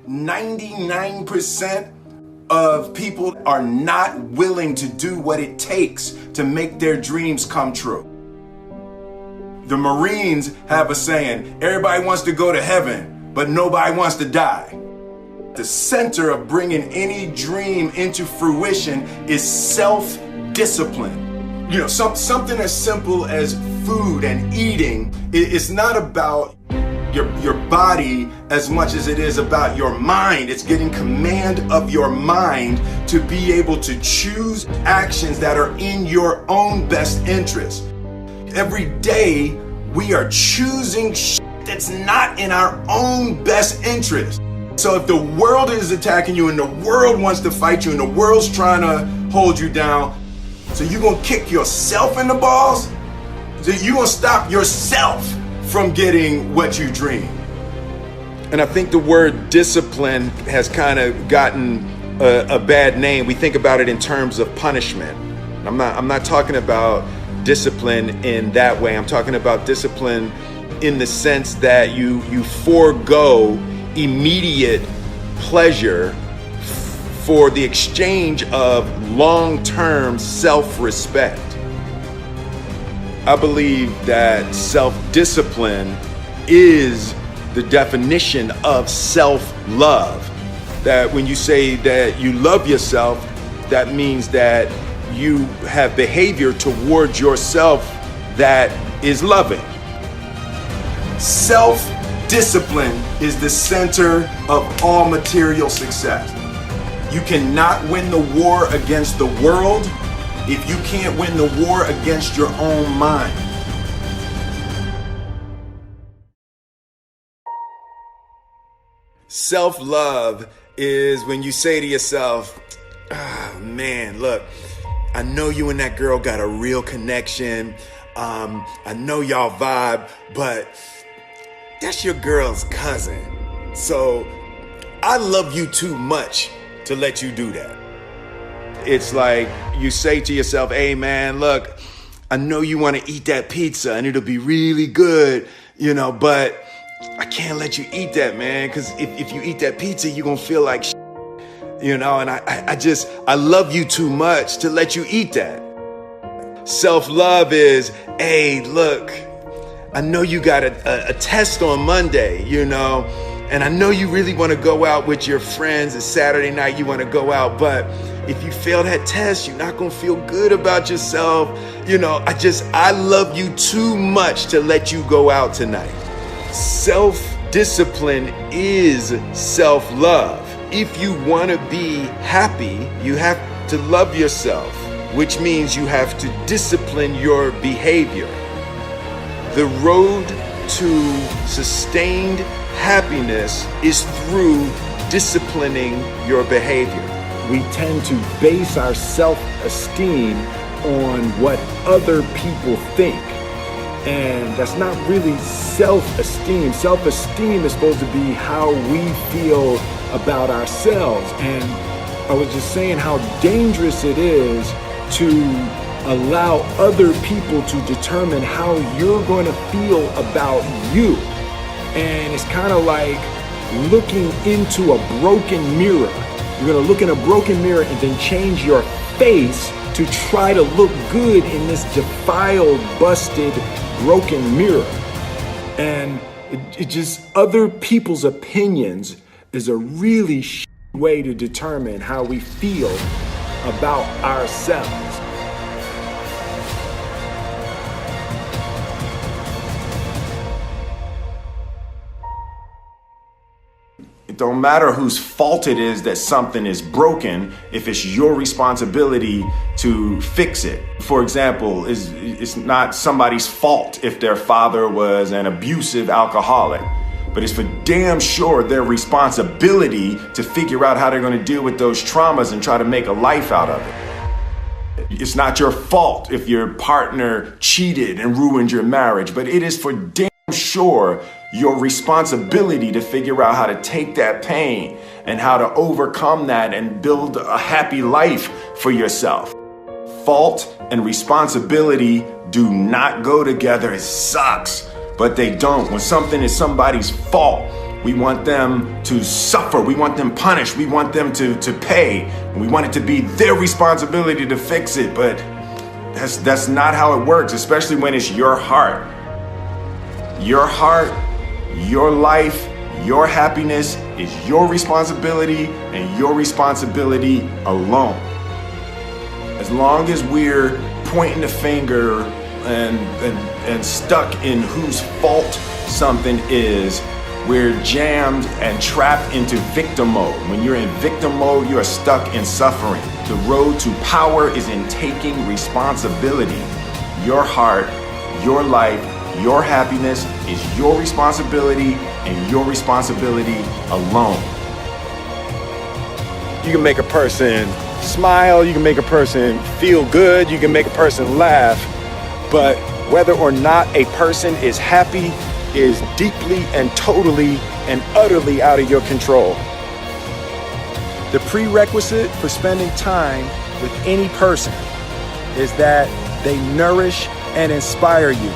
99% of people are not willing to do what it takes to make their dreams come true. The Marines have a saying, everybody wants to go to heaven, but nobody wants to die. The center of bringing any dream into fruition is self-discipline. You know, something as simple as food and eating. It's not about your body as much as it is about your mind. It's getting command of your mind to be able to choose actions that are in your own best interest. Every day we are choosing that's not in our own best interest. So if the world is attacking you and the world wants to fight you and the world's trying to hold you down, so you're gonna kick yourself in the balls? So you're gonna stop yourself from getting what you dream. And I think the word discipline has kind of gotten a bad name. We think about it in terms of punishment. I'm not talking about discipline in that way. I'm talking about discipline in the sense that you forego immediate pleasure for the exchange of long-term self-respect. I believe that self-discipline is the definition of self-love. That when you say that you love yourself, that means that you have behavior towards yourself that is loving. Self-discipline is the center of all material success. You cannot win the war against the world if you can't win the war against your own mind. Self-love is when you say to yourself, oh man, look, I know you and that girl got a real connection. I know y'all vibe, but that's your girl's cousin. So I love you too much to let you do that. It's like you say to yourself, hey man, look, I know you want to eat that pizza and it'll be really good, you know, but I can't let you eat that, man, because if you eat that pizza, you're going to feel like shit, you know, and I love you too much to let you eat that. Self-love is, hey, look, I know you got a test on Monday, you know, and I know you really want to go out with your friends. It's Saturday night, you want to go out, but if you fail that test, you're not going to feel good about yourself. You know, I love you too much to let you go out tonight. Self-discipline is self-love. If you want to be happy, you have to love yourself, which means you have to discipline your behavior. The road to sustained happiness is through disciplining your behavior. We tend to base our self-esteem on what other people think. And that's not really self-esteem. Self-esteem is supposed to be how we feel about ourselves. And I was just saying how dangerous it is to allow other people to determine how you're going to feel about you. And it's kind of like looking into a broken mirror. You're going to look in a broken mirror and then change your face to try to look good in this defiled, busted, broken mirror. And it just, other people's opinions is a really way to determine how we feel about ourselves. It don't matter whose fault it is that something is broken if it's your responsibility to fix it. For example, it's not somebody's fault if their father was an abusive alcoholic, but it's for damn sure their responsibility to figure out how they're going to deal with those traumas and try to make a life out of it. It's not your fault if your partner cheated and ruined your marriage, but it is for damn sure your responsibility to figure out how to take that pain and how to overcome that and build a happy life for yourself. Fault and responsibility do not go together. It sucks, but they don't. When something is somebody's fault, We want them to suffer. We want them punished. We want them to pay. And we want it to be their responsibility to fix it. But that's not how it works, especially when it's your heart. Your heart, your life, your happiness is your responsibility and your responsibility alone. As long as we're pointing the finger and stuck in whose fault something is, we're jammed and trapped into victim mode. When you're in victim mode, you are stuck in suffering. The road to power is in taking responsibility. Your heart, your life, your happiness is your responsibility and your responsibility alone. You can make a person smile, you can make a person feel good, you can make a person laugh, but whether or not a person is happy is deeply and totally and utterly out of your control. The prerequisite for spending time with any person is that they nourish and inspire you.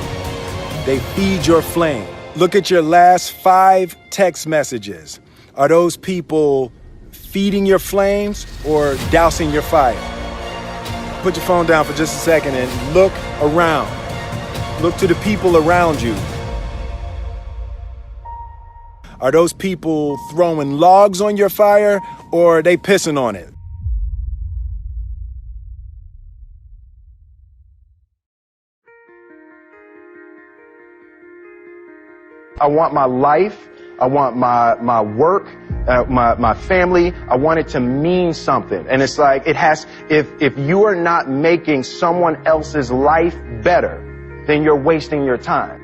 They feed your flame. Look at your last 5 text messages. Are those people feeding your flames or dousing your fire? Put your phone down for just a second and look around. Look to the people around you. Are those people throwing logs on your fire or are they pissing on it? I want my life, I want my work, my family, I want it to mean something. And it's like, if you are not making someone else's life better, then you're wasting your time.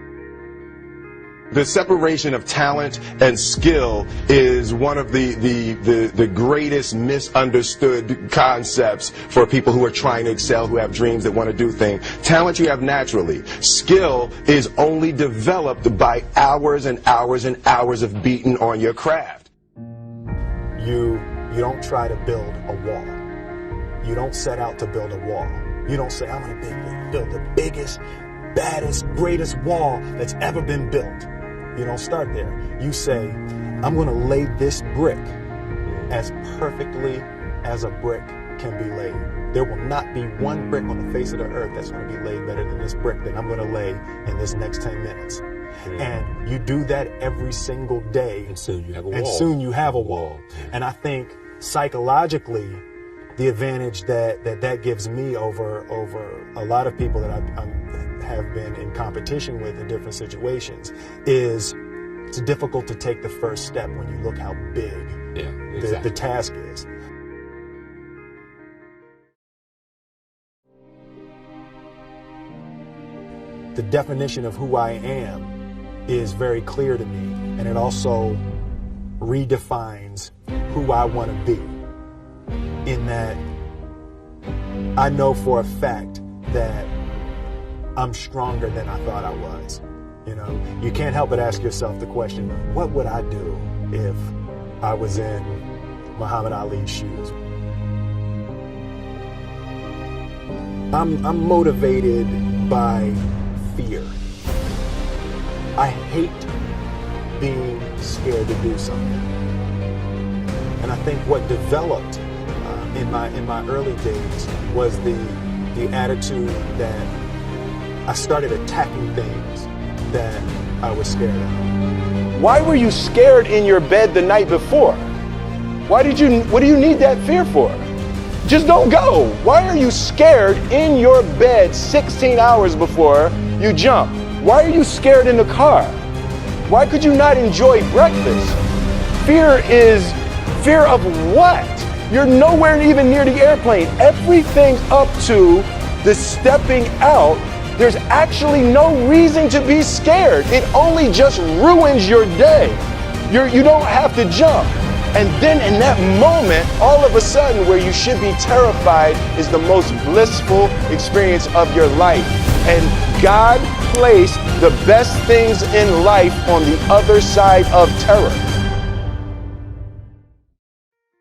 The separation of talent and skill is one of the greatest misunderstood concepts for people who are trying to excel, who have dreams, that want to do things. Talent you have naturally. Skill is only developed by hours and hours and hours of beating on your craft. You don't try to build a wall. You don't set out to build a wall. You don't say, I'm going to build the biggest, baddest, greatest wall that's ever been built. You don't start there. You say, I'm going to lay this brick as perfectly as a brick can be laid. There will not be one brick on the face of the earth that's going to be laid better than this brick that I'm going to lay in this next 10 minutes. And you do that every single day. And soon you have a wall. And soon you have a wall. And I think psychologically, the advantage that gives me over a lot of people that I have been in competition with in different situations is it's difficult to take the first step when you look how big the task is. The definition of who I am is very clear to me, and it also redefines who I want to be, in that I know for a fact that I'm stronger than I thought I was. You know, you can't help but ask yourself the question, what would I do if I was in Muhammad Ali's shoes? I'm motivated by fear. I hate being scared to do something. And I think what developed in my early days was the attitude that I started attacking things that I was scared of. Why were you scared in your bed the night before? What do you need that fear for? Just don't go. Why are you scared in your bed 16 hours before you jump? Why are you scared in the car? Why could you not enjoy breakfast? Fear of what? You're nowhere even near the airplane. Everything up to the stepping out, there's actually no reason to be scared. It only just ruins your day. You don't have to jump. And then in that moment, all of a sudden, where you should be terrified is the most blissful experience of your life. And God placed the best things in life on the other side of terror.